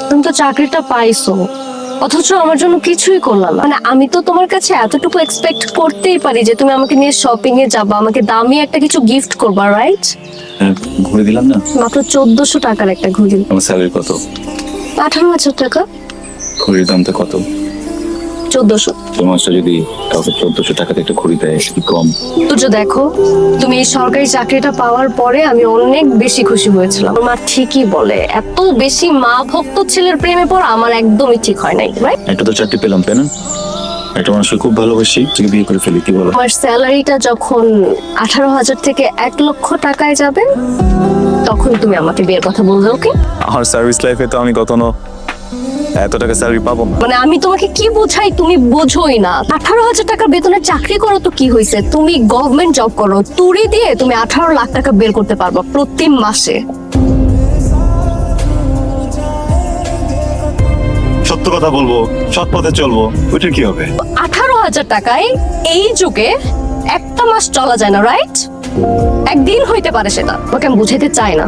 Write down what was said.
তুমি তো চাকরিটা পাইছো, অথচ আমার জন্য কিছুই করলা না। মানে আমি তো তোমার কাছে এতটুকু এক্সপেক্ট করতেই পারি যে তুমি আমাকে নিয়ে শপিং এ যাবা, আমাকে দামি একটা কিছু গিফট করবা, রাইট? ঘুরে দিলাম না। মাত্র 1400 টাকার একটা ঘড়ি। আমার স্যালারি কত? 18,000 টাকা। ঘড়ির দামটা কত? 1400। তোমারটা যদি কাউকে 1400 টাকাতে একটা ঘড়ি দেয় সেটা কি কম? তুই দেখো, তুমি এই সরকারি চাকরিটা পাওয়ার পরে আমি অনেক বেশি খুশি হয়েছিলাম। আমার মা ঠিকই বলে, এত বেশি মা ভক্ত ছেলের প্রেমে পড়া আমার একদমই ঠিক হয় নাই, রাইট? একটা তো চাকরি পেলাম, তাই না? একটা মানুষকে খুব ভালোবাসি, তুই বিয়ে করে ফেলি, কি বলো? আমার স্যালারিটা যখন 18,000 থেকে 1 লক্ষ টাকায় যাবে, তখন তুমি আমাকে বিয়ের কথা বলবে, ওকে? আমার সার্ভিস লাইফে তো আমি কখনো এত টাকা স্যালারি পাবো না। মানে আমি তোমাকে কি বোঝাই তুমি বোঝোই না। 18,000 টাকা বেতনের চাকরি করো তো কি হয়েছে, তুমি গভর্নমেন্ট জব করো, তুড়ি দিয়ে তুমি 18 লাখ টাকা বের করতে পারবা প্রতি মাসে। সত্য কথা বলবো, সৎ পথে চলবো, ওইটা কি হবে? 18,000 টাকায় এই যুগে একটা মাস চলা যায় না, রাইট? একদিন হইতে পারে, সেটা ওকে আমি বুঝাইতে চাই না।